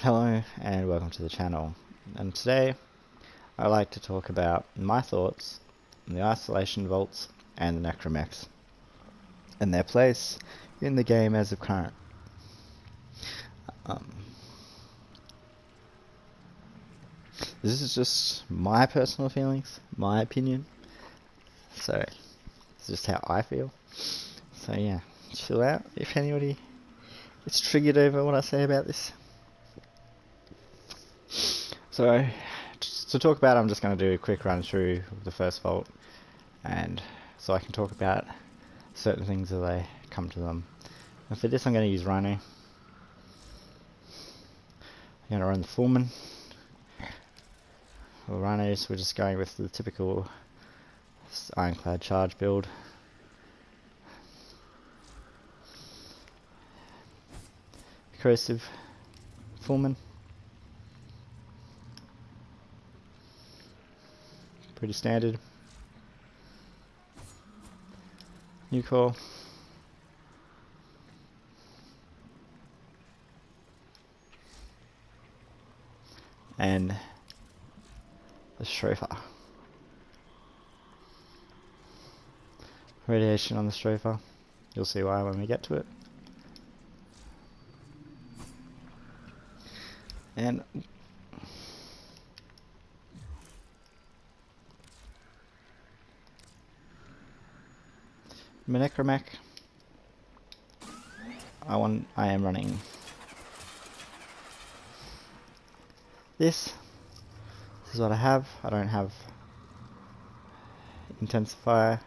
Hello and welcome to the channel, and today I'd like to talk about my thoughts on the isolation vaults and the necramechs and their place in the game as of current. This is just my personal feelings, my opinion, so it's just how I feel. So yeah, chill out if anybody is triggered over what I say about this. So, to talk about, I'm just going to do a quick run through of the first vault, and so I can talk about certain things as I come to them. And for this I'm going to use Rhino. I'm going to run the Foreman. For Rhinos, we're just going with the typical Ironclad charge build. Corrosive Foreman. Pretty standard. New core. And the Stropher. Radiation on the Stropher. You'll see why when we get to it. And necramech. I am running this. This is what I have. I don't have intensifier,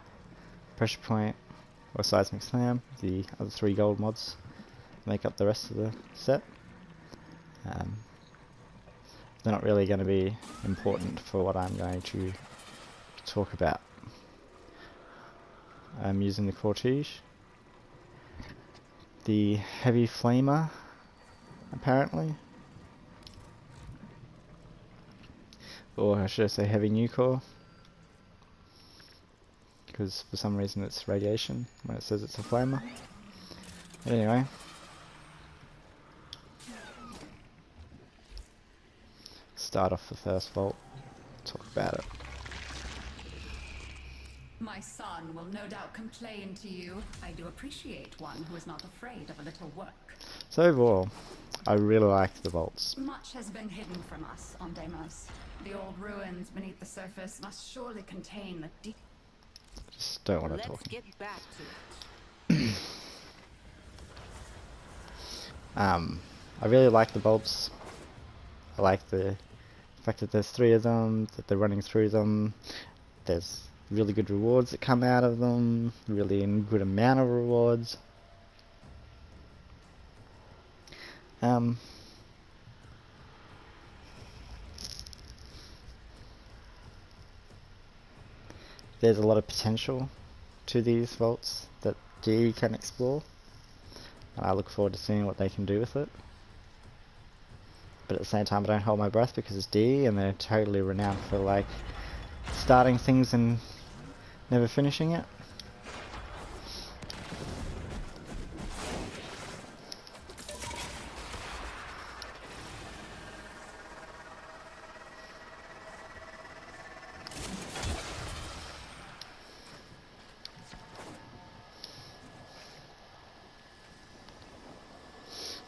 pressure point, or seismic slam. The other 3 gold mods make up the rest of the set. They're not really going to be important for what I'm going to talk about. I'm using the Cortege, the heavy flamer, apparently, or should I say heavy new core, because for some reason it's radiation when it says it's a flamer. But anyway, start off the first vault, talk about it. My son will no doubt complain to you. I do appreciate one who is not afraid of a little work. So overall, I really liked the vaults. Much has been hidden from us on Deimos. The old ruins beneath the surface must surely contain the deep... Just don't want to talk. Let's get back to it. I really like the vaults. I like the fact that there's 3 of them, that they're running through them. There's really good rewards that come out of them, really in good amount of rewards. There's a lot of potential to these vaults that DE can explore, and I look forward to seeing what they can do with it. But at the same time I don't hold my breath because it's DE and they're totally renowned for like starting things and never finishing it.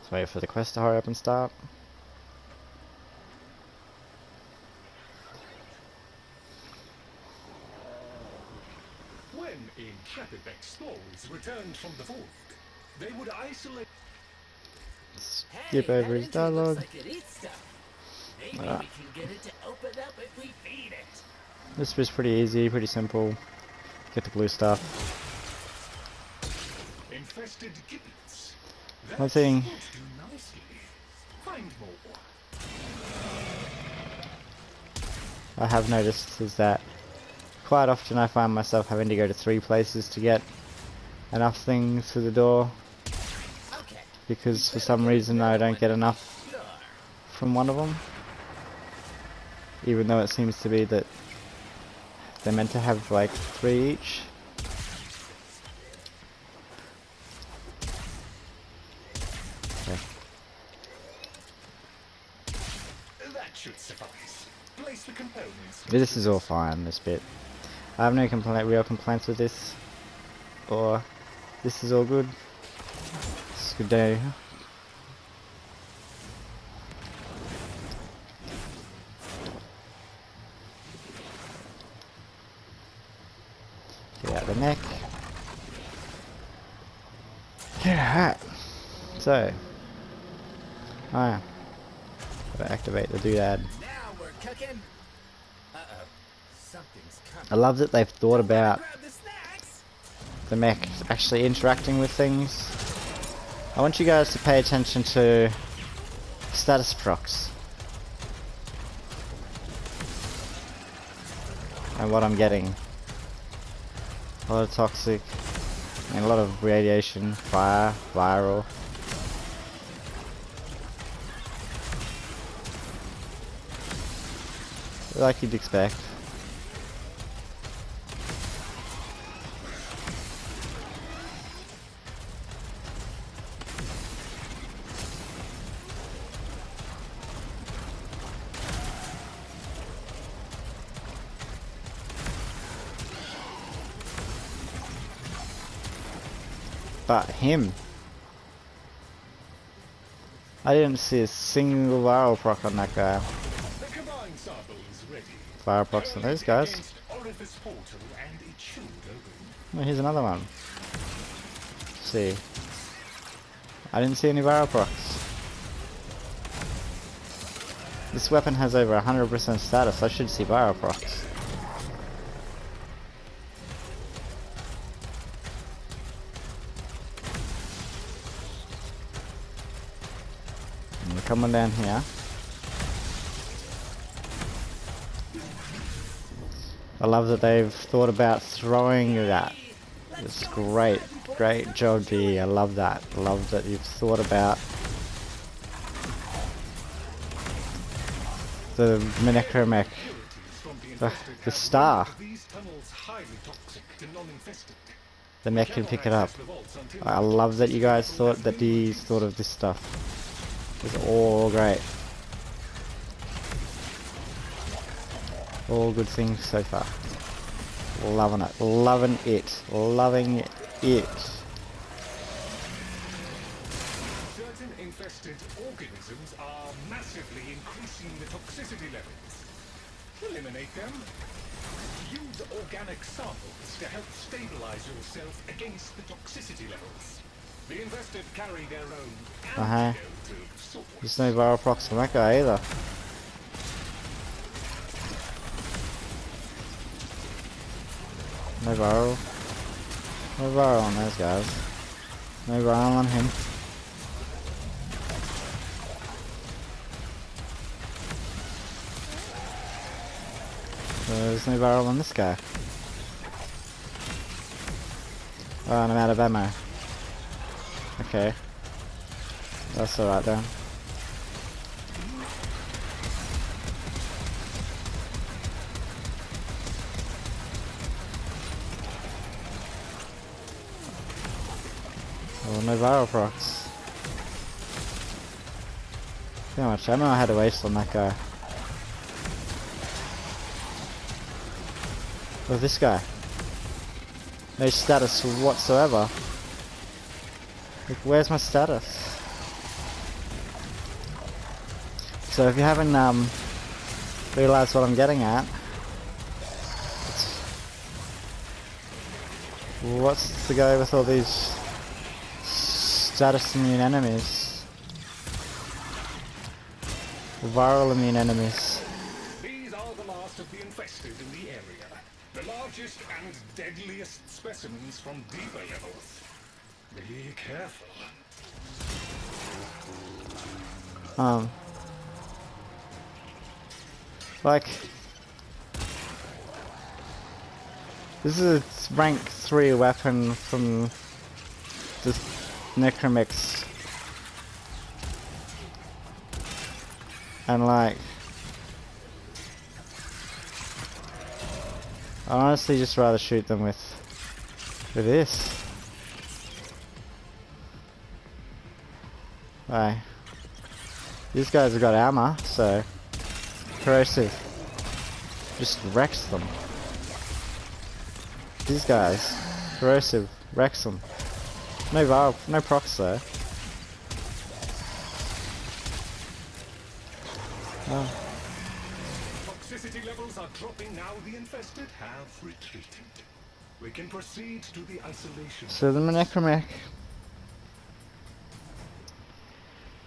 Let's wait for the quest to hurry up and start. Necramech spores returned from the vault. They would isolate. Skip over his dialogue. This was pretty easy, pretty simple. Get the blue stuff. Infested gibbets. One thing Find more. I have noticed is that quite often I find myself having to go to 3 places to get enough things through the door, because for some reason I don't get enough from one of them, even though it seems to be that they're meant to have like 3 each. should suffice. Place the components. This is all fine, this bit. I have no real complaints with this. Or this is all good. It's a good day. Get out the neck. Yeah. So, gotta activate the doodad. Now we're cooking. Uh-oh. Something's coming. I love that they've thought about Grab the snacks. the mech actually interacting with things. I want you guys to pay attention to status procs and what I'm getting. A lot of toxic and a lot of radiation, fire, viral. Like you'd expect. But him, I didn't see a single viral proc on that guy. The combined sample is ready. Viral procs on those guys. Against orifice portal, and it should open. Oh, here's another one. Let's see. I didn't see any viral procs. This weapon has over 100% status. I should see viral procs. And we're coming down here. I love that they've thought about throwing that. It's great. Great job, D. I love that. I love that you've thought about the necramech. The star. These tunnels highly toxic to non-infested. The mech can pick it up. I love that you guys thought that D's thought of this stuff. It's all great. All good things so far. Loving it. Loving it. Loving it. Certain infested organisms are massively increasing the toxicity levels. Eliminate them. Use organic samples to help stabilize yourself against the toxicity levels. The infested carry their own antidote of sorts. There's no viral procs on that guy either. No viral. No viral on those guys. No viral on him. There's no viral on this guy. Oh, and I'm out of ammo. Okay. That's alright then. Oh, no viral procs. See how much ammo I had to waste on that guy. Oh, this guy. No status whatsoever. Like, where's my status? So if you haven't realised what I'm getting at, what's the go with all these status immune enemies? Viral immune enemies. These are the last of the infested in the area. The largest and deadliest specimens from deeper levels. Be careful. Like, this is a rank 3 weapon from this necramech, and like, I'd honestly just rather shoot them with this. Right. These guys have got armor, so Corrosive. Just wrecks them. These guys. Corrosive. Wrecks them. No procs though. Oh. Toxicity levels are dropping now. The infested have retreated. We can proceed to the isolation. So the necramech.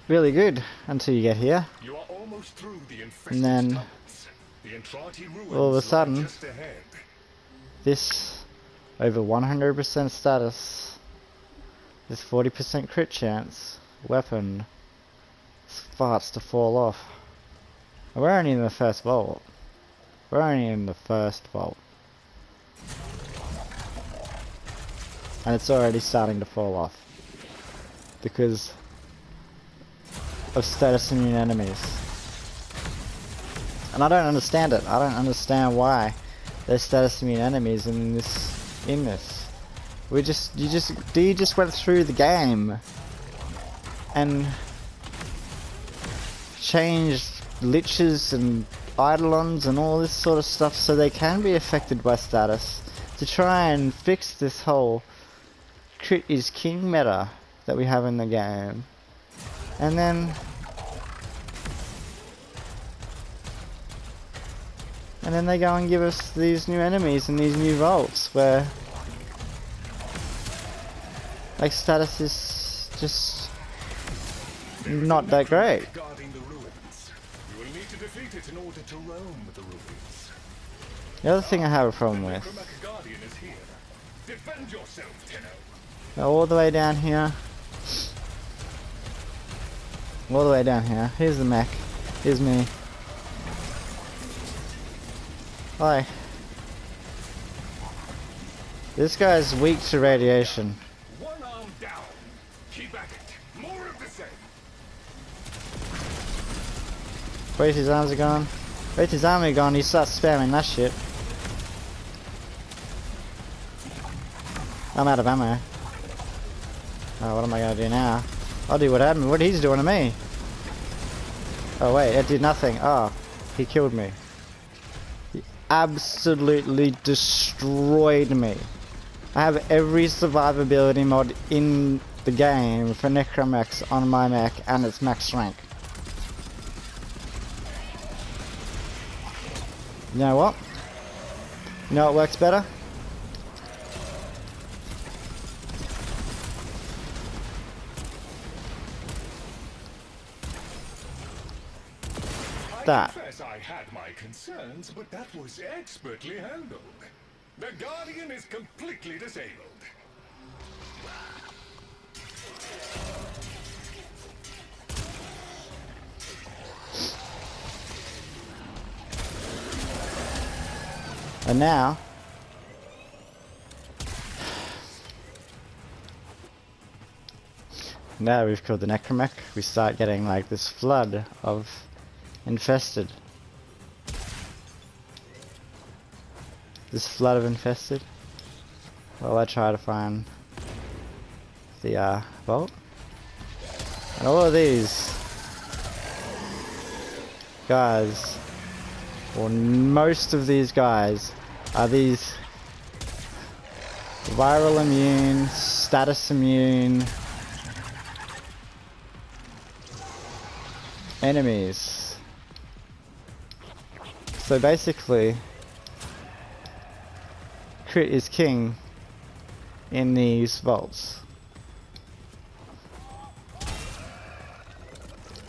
Really good until you get here. You are almost through the infested And then tunnels. The Entrati ruins all of a lie sudden, just ahead. this over 100% status, this 40% crit chance weapon starts to fall off. And we're only in the first vault. We're only in the first vault. And it's already starting to fall off. Because of status immune enemies. And I don't understand it. I don't understand why there's status immune enemies in this. You just went through the game and changed liches and eidolons and all this sort of stuff so they can be affected by status to try and fix this whole crit is king meta that we have in the game. And then they go and give us these new enemies and these new vaults where like status is just not that great. Guarding the ruins. You will need to defeat it in order to roam the ruins. The other thing I have a problem with, necramech guardian is here. Defend yourself, Tenno. go all the way down here. All the way down here. Here's the mech. Here's me. Hi. This guy's weak to radiation. One arm down. Keep at it. More of the same. Wait, his arms are gone. Wait, his arm are gone. He starts spamming that shit. I'm out of ammo. Oh, what am I gonna do now? I'll do what he's doing to me. Oh wait, it did nothing. Oh, he killed me. He absolutely destroyed me. I have every survivability mod in the game for necramechs on my mech and it's max rank. You know what? You know what works better? That. I confess I had my concerns, but that was expertly handled. The Guardian is completely disabled. And now we've killed the necramech, we start getting like this flood of infested. This flood of infested. Well, I try to find the vault. And all of these guys, or most of these guys, are these viral immune, status immune enemies. So basically, crit is king in these vaults.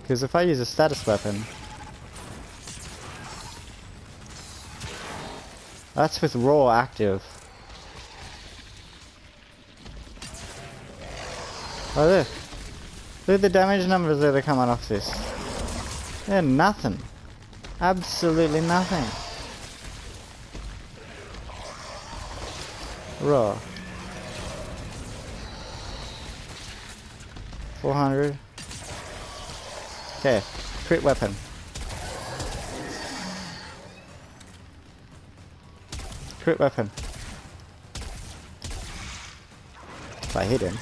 Because if I use a status weapon, that's with raw active. Oh look. Look at the damage numbers that are coming off this. They're nothing. Absolutely nothing. Raw. 400. Okay, crit weapon. Crit weapon. If I hit him.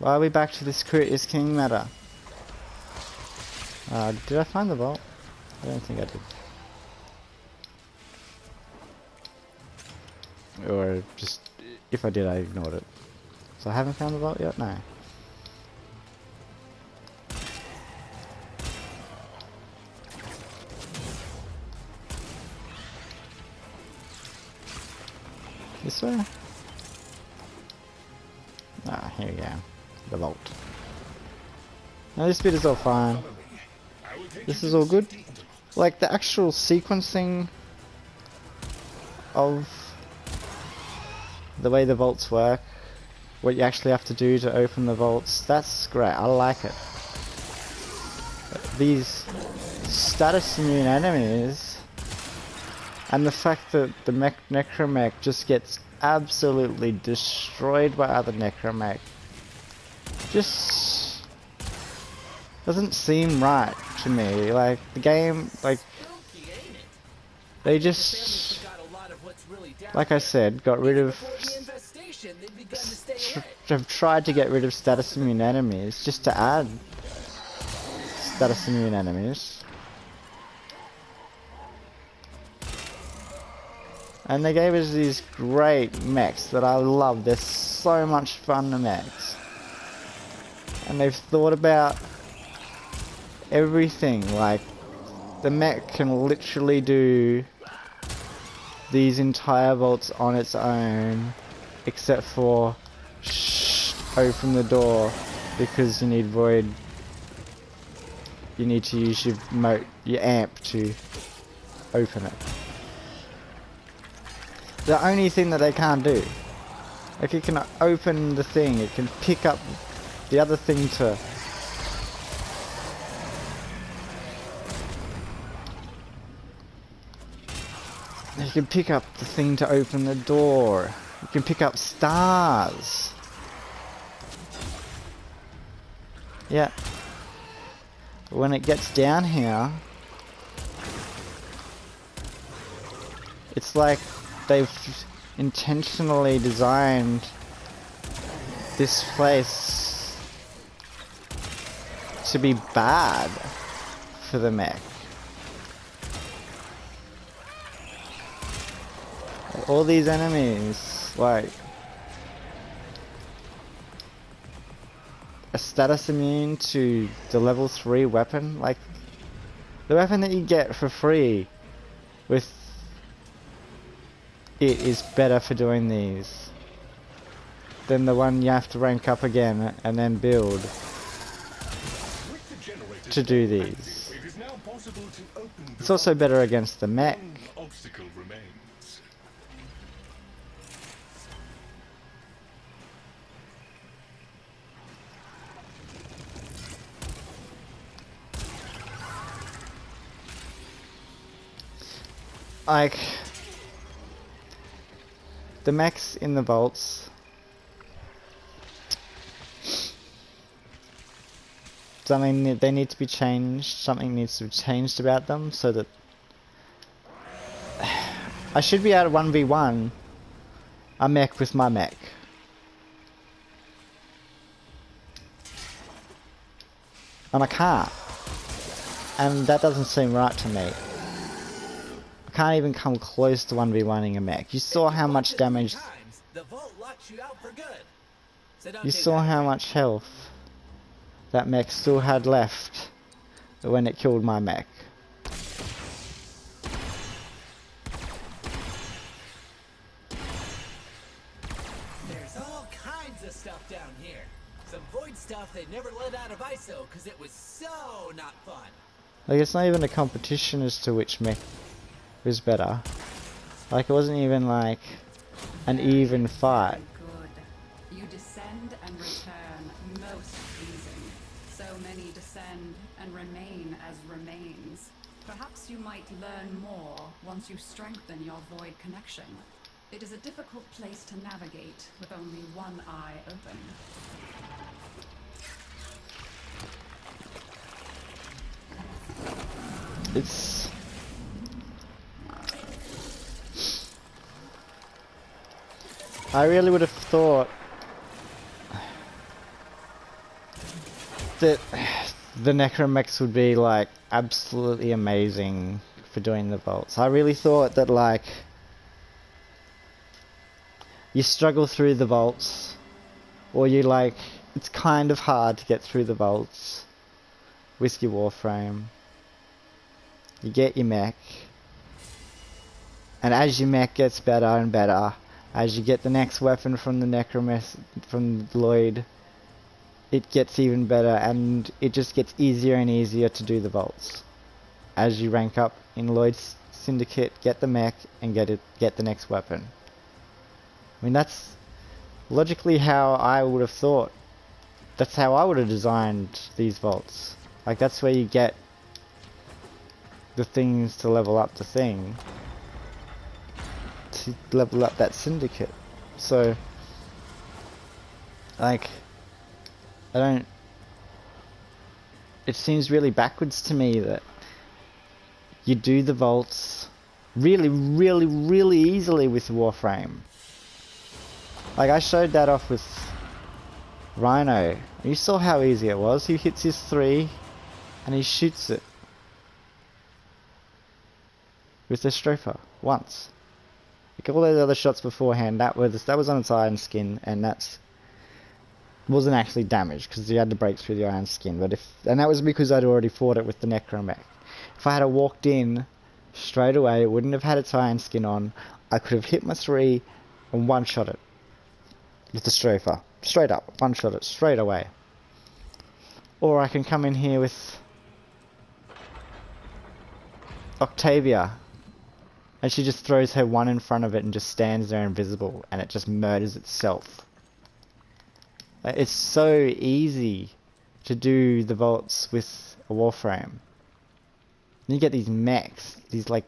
Why are we back to this crit is king meta? Did I find the vault? I don't think I did. Or just, if I did, I ignored it. So I haven't found the vault yet? No. This way? Ah, here we go. The vault. Now this bit is all fine. This is all good. Like the actual sequencing of the way the vaults work, what you actually have to do to open the vaults, that's great. I like it. These status immune enemies and the fact that the necramech just gets absolutely destroyed by other necramech just doesn't seem right to me. Like the game, like they just, like I said, got rid of, have tried to get rid of status immune enemies just to add status immune enemies. And they gave us these great mechs that I love. They're so much fun to mechs. And they've thought about everything. Like, the mech can literally do these entire vaults on its own. Except for, open the door. Because you need void. You need to use your amp to open it. The only thing that they can't do. Like, it can open the thing, it can pick up the other thing to... You can pick up the thing to open the door. You can pick up stars. Yeah. When it gets down here, it's like they've intentionally designed this place to be bad for the mech. All these enemies, like a status immune to the level 3 weapon, like the weapon that you get for free with it is better for doing these than the one you have to rank up again and then build to do these. It's also better against the mech. Obstacle remains. Like the mechs in the vaults, something they need to be changed. Something needs to be changed about them so that I should be able to 1v1 a mech with my mech. And I can't. And that doesn't seem right to me. I can't even come close to 1v1ing a mech. You saw how much damage... You saw how much health that mech still had left when it killed my mech. There's all kinds of stuff down here. Some void stuff they never let out of ISO because it was so not fun. Like, it's not even a competition as to which mech is better. Like, it wasn't even like an even fight. Good. You descend and return, most pleasing. So many descend and remain as remains. Perhaps you might learn more once you strengthen your void connection. It is a difficult place to navigate with only one eye open. It's... I really would have thought that the necramechs would be like absolutely amazing for doing the vaults. I really thought that like you struggle through the vaults, or you like it's kind of hard to get through the vaults with your Warframe. You get your mech, and as your mech gets better and better, as you get the next weapon from the necramech from Lloyd, it gets even better, and it just gets easier and easier to do the vaults. As you rank up in Lloyd's Syndicate, get the mech and get the next weapon. I mean, that's logically how I would have thought. That's how I would have designed these vaults. Like, that's where you get the things to level up the thing. To level up that Syndicate. So, like, I don't... It seems really backwards to me that you do the vaults really, really, really easily with Warframe. Like, I showed that off with Rhino. You saw how easy it was. He hits his 3 and he shoots it with the Strofer once. Like all those other shots beforehand, that was on its iron skin, and that's wasn't actually damaged because he had to break through the iron skin. But and that was because I'd already fought it with the necramech. If I had walked in straight away, it wouldn't have had its iron skin on. I could have hit my 3 and one-shot it with the Strofer. Straight up, one-shot it straight away. Or I can come in here with Octavia, and she just throws her 1 in front of it and just stands there invisible, and it just murders itself. Like, it's so easy to do the vaults with a Warframe. And you get these mechs, these like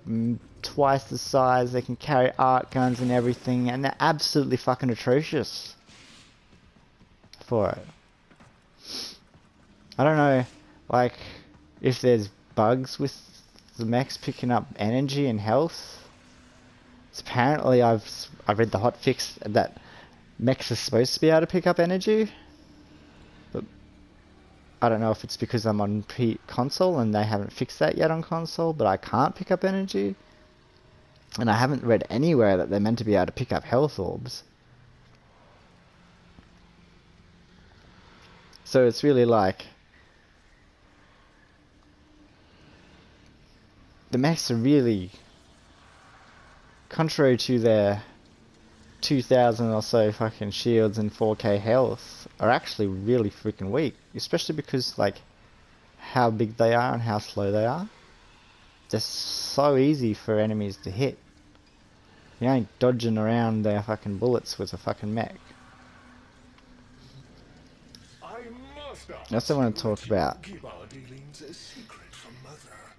twice the size, they can carry art guns and everything, and they're absolutely fucking atrocious for it. I don't know, like, if there's bugs with the mechs picking up energy and health. Apparently I've read the hotfix that mechs are supposed to be able to pick up energy, but I don't know if it's because I'm on console and they haven't fixed that yet on console, but I can't pick up energy, and I haven't read anywhere that they're meant to be able to pick up health orbs. So it's really like the mechs are really, contrary to their 2,000 or so fucking shields and 4k health, are actually really freaking weak. Especially because, like, how big they are and how slow they are. They're so easy for enemies to hit. You ain't dodging around their fucking bullets with a fucking mech. I also want to talk about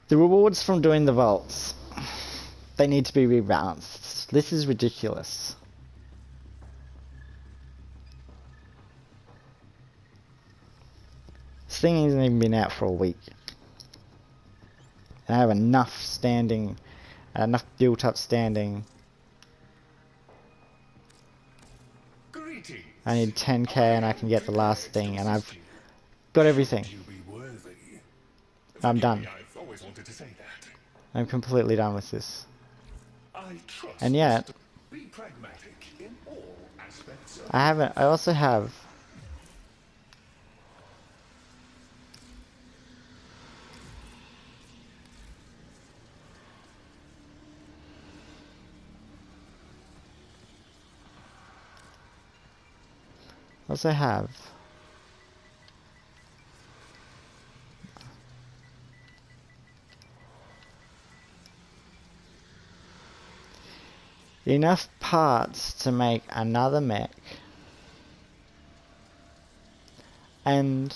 the rewards from doing the vaults. They need to be rebalanced. This is ridiculous. This thing hasn't even been out for a week. And I have enough standing, enough built up standing. I need 10k and I can get the last thing, and I've got everything. I'm done. I'm completely done with this. And yet, I also have enough parts to make another mech, and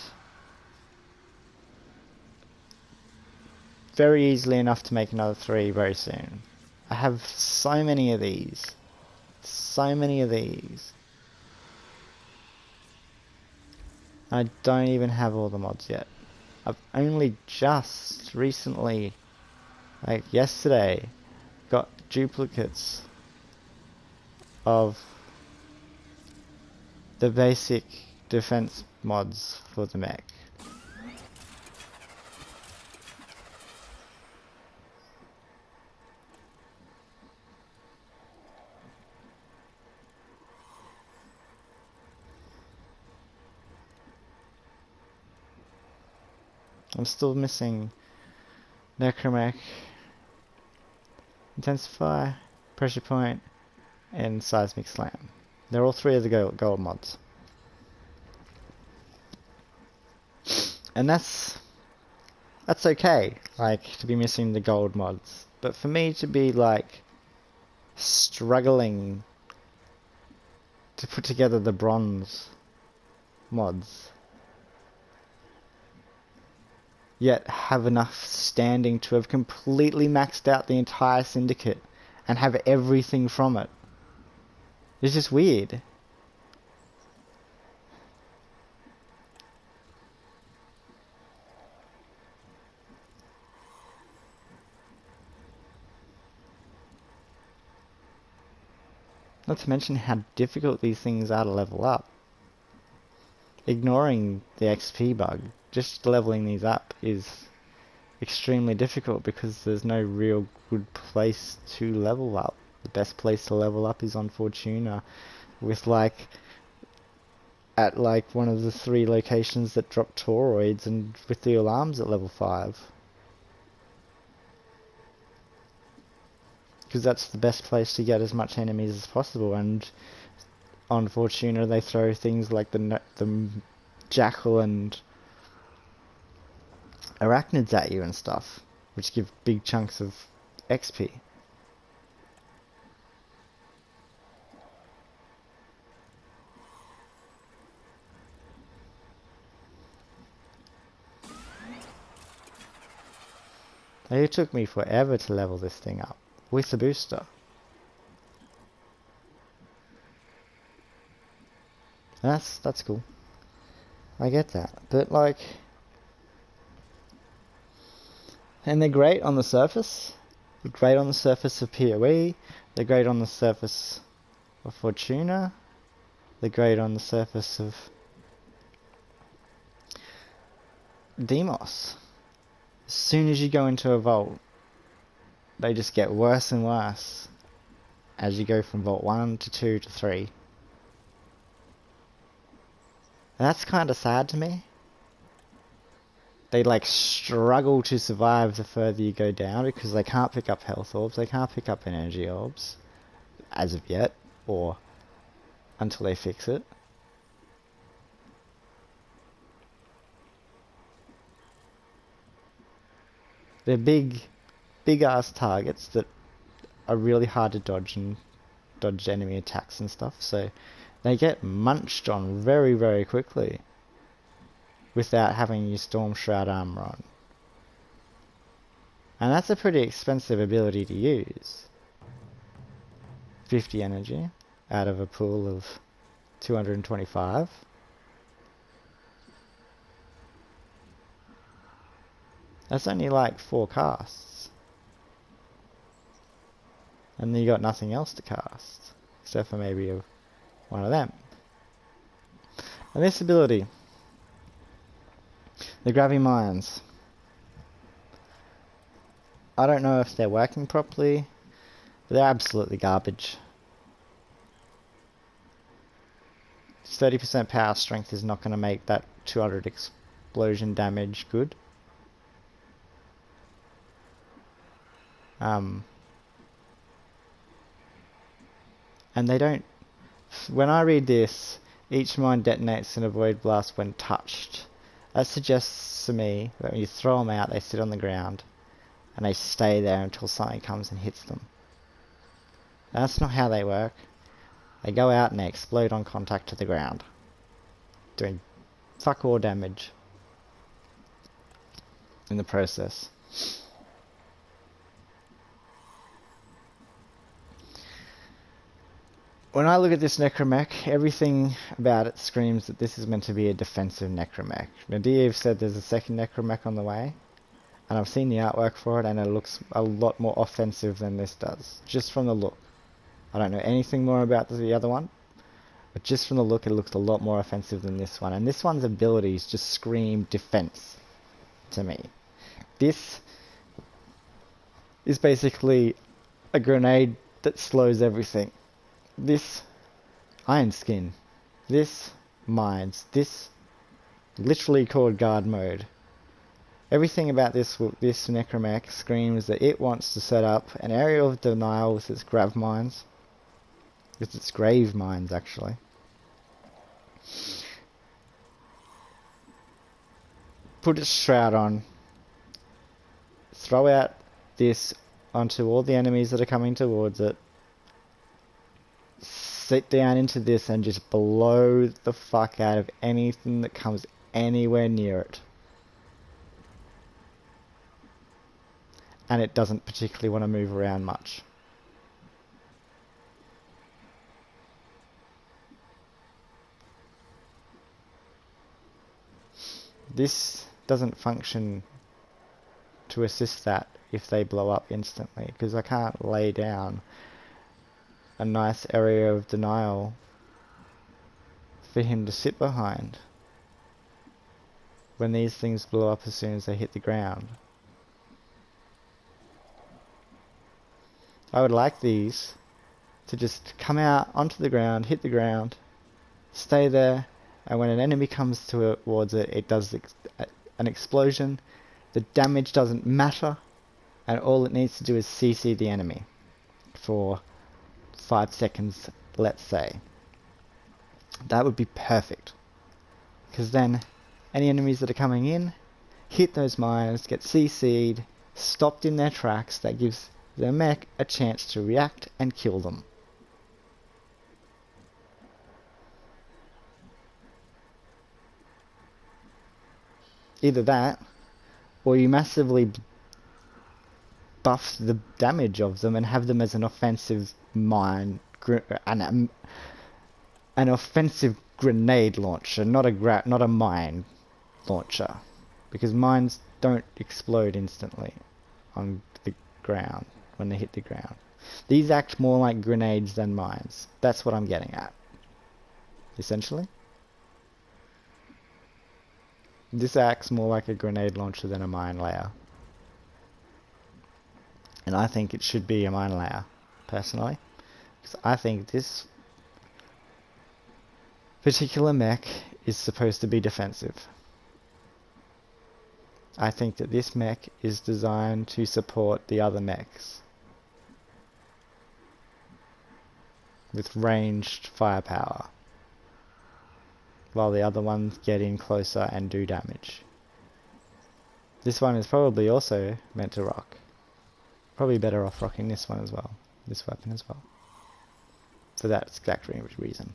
very easily enough to make another 3 very soon. I have so many of these. So many of these. I don't even have all the mods yet. I've only just recently, like yesterday, got duplicates of the basic defense mods for the mech. I'm still missing necramech, intensify, pressure point, and seismic slam. They're all three of the gold mods. And that's okay, like, to be missing the gold mods. But for me to be, like, struggling to put together the bronze mods, yet have enough standing to have completely maxed out the entire syndicate and have everything from it, it's just weird. Not to mention how difficult these things are to level up. Ignoring the XP bug, just leveling these up is extremely difficult because there's no real good place to level up. The best place to level up is on Fortuna, with at one of the 3 locations that drop toroids and with the alarms at level 5. Because that's the best place to get as much enemies as possible, and on Fortuna they throw things like the jackal and arachnids at you and stuff, which give big chunks of XP. It took me forever to level this thing up with the booster. That's cool. I get that. But like, and they're great on the surface. They're great on the surface of PoE. They're great on the surface of Fortuna. They're great on the surface of Deimos. As soon as you go into a vault, they just get worse and worse as you go from Vault 1 to 2 to 3. And that's kind of sad to me. They like struggle to survive the further you go down because they can't pick up health orbs, they can't pick up energy orbs as of yet, or until they fix it. They're big ass targets that are really hard to dodge and dodge enemy attacks and stuff, so they get munched on very, very quickly without having your Storm Shroud armor on. And that's a pretty expensive ability to use. 50 energy out of a pool of 225. That's only like 4 casts. And then you got nothing else to cast, except for maybe one of them. And this ability, the Gravity Mines, I don't know if they're working properly, but they're absolutely garbage. 30% power strength is not going to make that 200 explosion damage good. And they don't, when I read this, each mine detonates in a void blast when touched. That suggests to me that when you throw them out, they sit on the ground and they stay there until something comes and hits them. That's not how they work. They go out and they explode on contact to the ground, doing fuck all damage in the process. When I look at this necramech, everything about it screams that this is meant to be a defensive necramech. Nadir said there's a second necramech on the way, and I've seen the artwork for it, and it looks a lot more offensive than this does, just from the look. I don't know anything more about the other one, but just from the look, it looks a lot more offensive than this one. And this one's abilities just scream defense to me. This is basically a grenade that slows everything. This Iron Skin, this Mines, this literally called guard mode, Everything about this necramech screams that it wants to set up an area of denial with its grav mines. With its grave mines, actually. Put its shroud on. Throw out this onto all the enemies that are coming towards it. Sit down into this and just blow the fuck out of anything that comes anywhere near it. And it doesn't particularly want to move around much. This doesn't function to assist that if they blow up instantly, because I can't lay down a nice area of denial for him to sit behind when these things blow up as soon as they hit the ground. I would like these to just come out onto the ground, hit the ground, stay there, and when an enemy comes towards it, it does an explosion. The damage doesn't matter, and all it needs to do is CC the enemy for 5 seconds, let's say. That would be perfect, because then any enemies that are coming in hit those mines, get CC'd, stopped in their tracks. That gives the mech a chance to react and kill them. Either that, or you massively buff the damage of them and have them as an offensive mine, an offensive grenade launcher, not a mine launcher, because mines don't explode instantly on the ground when they hit the ground. These act more like grenades than mines. That's what I'm getting at, essentially. This acts more like a grenade launcher than a mine layer. And I think it should be a mine layer, personally. Because I think this particular mech is supposed to be defensive. I think that this mech is designed to support the other mechs with ranged firepower, while the other ones get in closer and do damage. This one is probably also meant to rock. Probably better off rocking this one as well, this weapon as well, for that exact reason.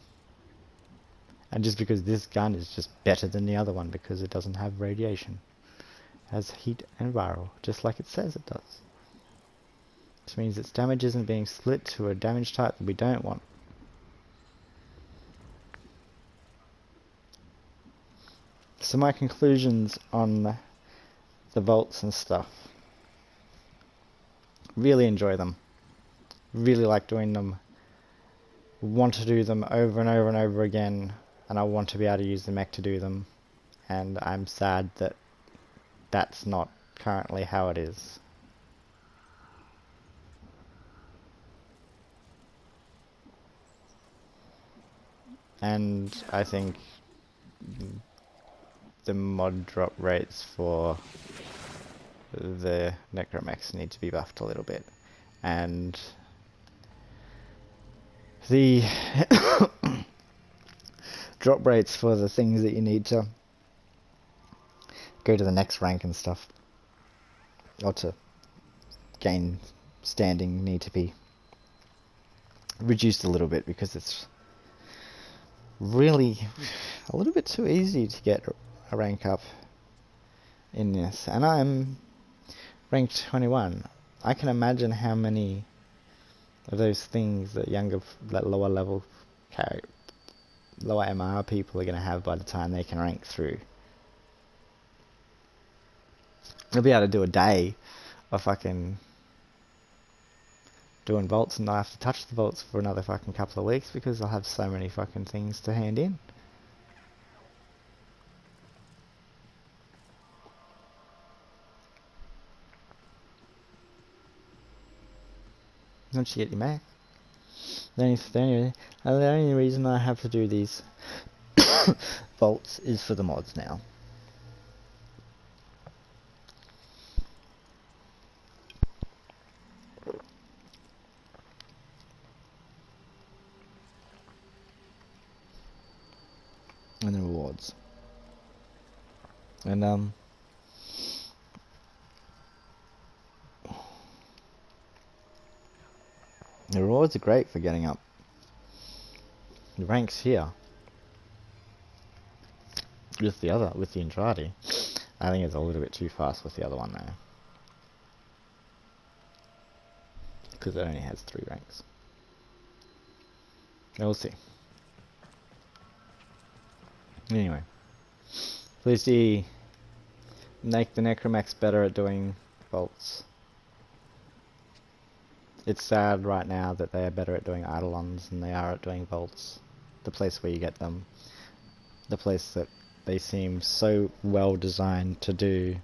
And just because this gun is just better than the other one because it doesn't have radiation. It has heat and viral, just like it says it does. Which means its damage isn't being split to a damage type that we don't want. So my conclusions on the vaults and stuff. Really enjoy them. Really like doing them. Want to do them over and over and over again. And I want to be able to use the mech to do them. And I'm sad that that's not currently how it is. And I think the mod drop rates for the necramechs need to be buffed a little bit, and the drop rates for the things that you need to go to the next rank and stuff, or to gain standing, need to be reduced a little bit, because it's really a little bit too easy to get a rank up in this, and I'm ranked 21. I can imagine how many of those things that lower level lower MR people are going to have by the time they can rank through. They'll be able to do a day of fucking doing vaults and not have to touch the vaults for another fucking couple of weeks because I'll have so many fucking things to hand in. Once you get your Mac. The only reason I have to do these vaults is for the mods now. And the rewards are great for getting up the ranks here. With the Andrade, I think it's a little bit too fast with the other one though, because it only has 3 ranks. We'll see. Anyway, please do make the necramechs better at doing bolts. It's sad right now that they are better at doing eidolons than they are at doing bolts. The place where you get them. The place that they seem so well designed to do,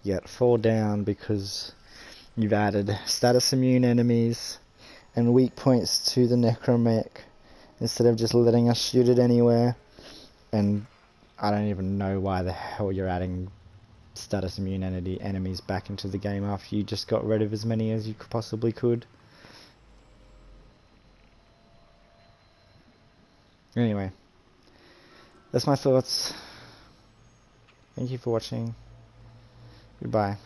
yet fall down because you've added status immune enemies and weak points to the necramech instead of just letting us shoot it anywhere. And I don't even know why the hell you're adding status immune enemies back into the game after you just got rid of as many as you possibly could. Anyway, that's my thoughts. Thank you for watching. Goodbye.